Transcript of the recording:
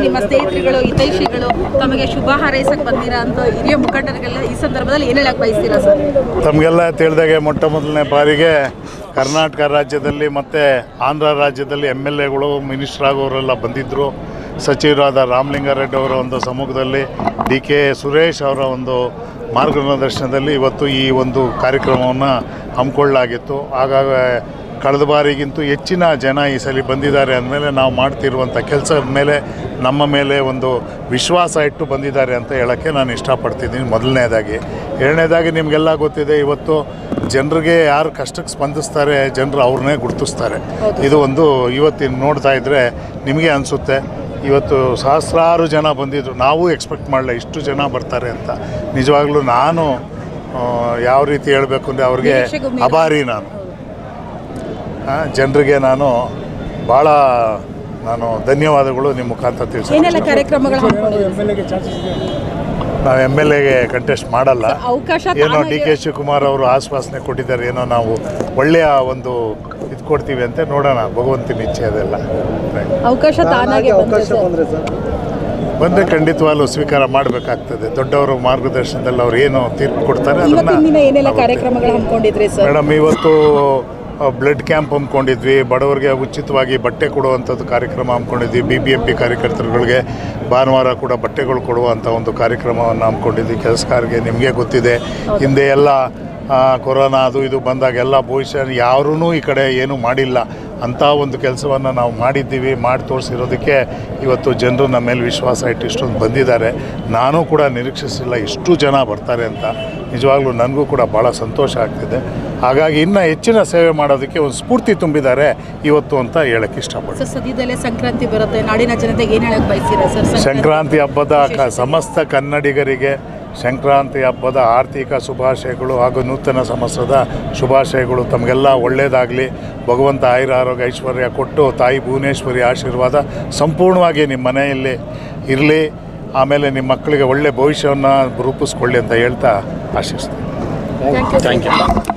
ನಿಮ್ಮ ಸ್ನೇಹಿತರುಗಳು ಹಿತೈಷಿಗಳು ತಮಗೆ ಶುಭ ಹಾರೈಸಕ್ಕೆ ಬಂದಿರಾ ಅಂತ ಹಿರಿಯ ಮುಖಂಡರಿಗೆಲ್ಲ ಈ ಸಂದರ್ಭದಲ್ಲಿ ಏನು ಹೇಳಕ್ಕೆ ಬಯಸ್ತೀರಾ ಸರ್? ತಮಗೆಲ್ಲ ತಿಳಿದಾಗೆ ಮೊಟ್ಟ ಮೊದಲನೇ ಬಾರಿಗೆ ಕರ್ನಾಟಕ ರಾಜ್ಯದಲ್ಲಿ ಮತ್ತು ಆಂಧ್ರ ರಾಜ್ಯದಲ್ಲಿ MLAಗಳು ಮಿನಿಸ್ಟರ್ ಆಗೋರೆಲ್ಲ ಬಂದಿದ್ದರು. ಸಚಿವರಾದ ರಾಮಲಿಂಗಾರೆಡ್ಡಿ ಅವರ ಒಂದು ಸಮ್ಮುಖದಲ್ಲಿ DK ಸುರೇಶ್ ಅವರ ಒಂದು ಮಾರ್ಗದರ್ಶನದಲ್ಲಿ ಇವತ್ತು ಈ ಒಂದು ಕಾರ್ಯಕ್ರಮವನ್ನು ಹಮ್ಮಿಕೊಳ್ಳಲಾಗಿತ್ತು. ಹಾಗಾಗಿ ಕಳೆದ ಬಾರಿಗಿಂತೂ ಹೆಚ್ಚಿನ ಜನ ಈ ಸಲ ಬಂದಿದ್ದಾರೆ ಅಂದಮೇಲೆ ನಾವು ಮಾಡ್ತಿರುವಂಥ ಕೆಲಸದ ಮೇಲೆ ನಮ್ಮ ಮೇಲೆ ಒಂದು ವಿಶ್ವಾಸ ಇಟ್ಟು ಬಂದಿದ್ದಾರೆ ಅಂತ ಹೇಳೋಕ್ಕೆ ನಾನು ಇಷ್ಟಪಡ್ತಿದ್ದೀನಿ. ಮೊದಲನೇದಾಗಿ. ಎರಡನೇದಾಗಿ ನಿಮಗೆಲ್ಲ ಗೊತ್ತಿದೆ, ಇವತ್ತು ಜನರಿಗೆ ಯಾರು ಕಷ್ಟಕ್ಕೆ ಸ್ಪಂದಿಸ್ತಾರೆ ಜನರು ಅವ್ರನ್ನೇ ಗುರುತಿಸ್ತಾರೆ. ಇದು ಒಂದು ಇವತ್ತಿನ ನೋಡ್ತಾ ಇದ್ದರೆ ನಿಮಗೆ ಅನಿಸುತ್ತೆ, ಇವತ್ತು ಸಹಸ್ರಾರು ಜನ ಬಂದಿದ್ದರು. ನಾವು ಎಕ್ಸ್ಪೆಕ್ಟ್ ಮಾಡಲ್ಲ ಇಷ್ಟು ಜನ ಬರ್ತಾರೆ ಅಂತ. ನಿಜವಾಗ್ಲೂ ನಾನು ಯಾವ ರೀತಿ ಹೇಳಬೇಕು ಅಂದರೆ ಅವ್ರಿಗೆ ಅಭಾರಿ. ನಾನು ಜನರಿಗೆ ಭಾಳ ಧನ್ಯವಾದಗಳು ನಿಮ್ಮ ಮುಖಾಂತರ ತಿಳಿಸ್ತೀನಿ. ನಾವು MLAಗೆ ಕಂಟೆಸ್ಟ್ ಮಾಡಲ್ಲ. ಏನೋ DK ಶಿವಕುಮಾರ್ ಅವರು ಆಶ್ವಾಸನೆ ಕೊಟ್ಟಿದ್ದಾರೆ, ಏನೋ ನಾವು ಒಳ್ಳೆಯ ಒಂದು ಇದು ಕೊಡ್ತೀವಿ ಅಂತ. ನೋಡೋಣ, ಭಗವಂತನ ಇಚ್ಛೆ ಅದೆಲ್ಲ. ಬಂದರೆ ಖಂಡಿತವಾಗ್ಲೂ ಸ್ವೀಕಾರ ಮಾಡಬೇಕಾಗ್ತದೆ. ದೊಡ್ಡವರ ಮಾರ್ಗದರ್ಶನದಲ್ಲಿ ಅವ್ರು ಏನು ತೀರ್ಪು ಕೊಡ್ತಾರೆ ಮೇಡಮ್. ಇವತ್ತು ಬ್ಲಡ್ ಕ್ಯಾಂಪ್ ಹಮ್ಮಿಕೊಂಡಿದ್ವಿ, ಬಡವರಿಗೆ ಉಚಿತವಾಗಿ ಬಟ್ಟೆ ಕೊಡುವಂಥದ್ದು ಕಾರ್ಯಕ್ರಮ ಹಮ್ಮಿಕೊಂಡಿದ್ವಿ. BBMP ಕಾರ್ಯಕರ್ತರುಗಳಿಗೆ ಭಾನುವಾರ ಕೂಡ ಬಟ್ಟೆಗಳು ಕೊಡುವಂಥ ಒಂದು ಕಾರ್ಯಕ್ರಮವನ್ನು ಹಮ್ಮಿಕೊಂಡಿದ್ವಿ. ಕೆಲಸಗಾರರಿಗೆ ನಿಮಗೆ ಗೊತ್ತಿದೆ, ಹಿಂದೆ ಎಲ್ಲ ಕೊರೋನಾ ಅದು ಇದು ಬಂದಾಗೆಲ್ಲ ಬಹುಶಃ ಯಾರೂ ಈ ಕಡೆ ಏನೂ ಮಾಡಿಲ್ಲ ಅಂಥ ಒಂದು ಕೆಲಸವನ್ನು ನಾವು ಮಾಡಿದ್ದೀವಿ. ಮಾಡಿ ತೋರಿಸಿರೋದಕ್ಕೆ ಇವತ್ತು ಜನರು ನಮ್ಮ ಮೇಲೆ ವಿಶ್ವಾಸ ಇಟ್ಟು ಇಷ್ಟೊಂದು ಬಂದಿದ್ದಾರೆ. ನಾನು ಕೂಡ ನಿರೀಕ್ಷಿಸಿಲ್ಲ ಇಷ್ಟು ಜನ ಬರ್ತಾರೆ ಅಂತ. ನಿಜವಾಗ್ಲೂ ನನಗೂ ಕೂಡ ಭಾಳ ಸಂತೋಷ ಆಗ್ತಿದೆ. ಹಾಗಾಗಿ ಇನ್ನೂ ಹೆಚ್ಚಿನ ಸೇವೆ ಮಾಡೋದಕ್ಕೆ ಒಂದು ಸ್ಫೂರ್ತಿ ತುಂಬಿದ್ದಾರೆ ಇವತ್ತು ಅಂತ ಹೇಳಕ್ಕೆ ಇಷ್ಟಪಡ್ತೀನಿ. ಸದ್ಯದಲ್ಲೇ ಸಂಕ್ರಾಂತಿ ಬರುತ್ತೆ, ನಾಡಿನ ಜನತೆಗೆ ಏನು ಹೇಳಕ್ಕೆ ಬಯಸ್ತೀರಾ ಸರ್? ಸಂಕ್ರಾಂತಿ ಹಬ್ಬದ ಸಮಸ್ತ ಕನ್ನಡಿಗರಿಗೆ ಸಂಕ್ರಾಂತಿ ಹಬ್ಬದ ಆರ್ಥಿಕ ಶುಭಾಶಯಗಳು ಹಾಗೂ ನೂತನ ಸಂವತ್ಸರದ ಶುಭಾಶಯಗಳು. ತಮಗೆಲ್ಲ ಒಳ್ಳೆಯದಾಗಲಿ. ಭಗವಂತ ಆಯುರ ಆರೋಗ್ಯ ಐಶ್ವರ್ಯ ಕೊಟ್ಟು ತಾಯಿ ಭುವನೇಶ್ವರಿ ಆಶೀರ್ವಾದ ಸಂಪೂರ್ಣವಾಗಿ ನಿಮ್ಮ ಮನೆಯಲ್ಲಿ ಇರಲಿ. ಆಮೇಲೆ ನಿಮ್ಮ ಮಕ್ಕಳಿಗೆ ಒಳ್ಳೆಯ ಭವಿಷ್ಯವನ್ನು ರೂಪಿಸ್ಕೊಳ್ಳಿ ಅಂತ ಹೇಳ್ತಾ ಆಶಿಸ್ತೀನಿ. Thank you.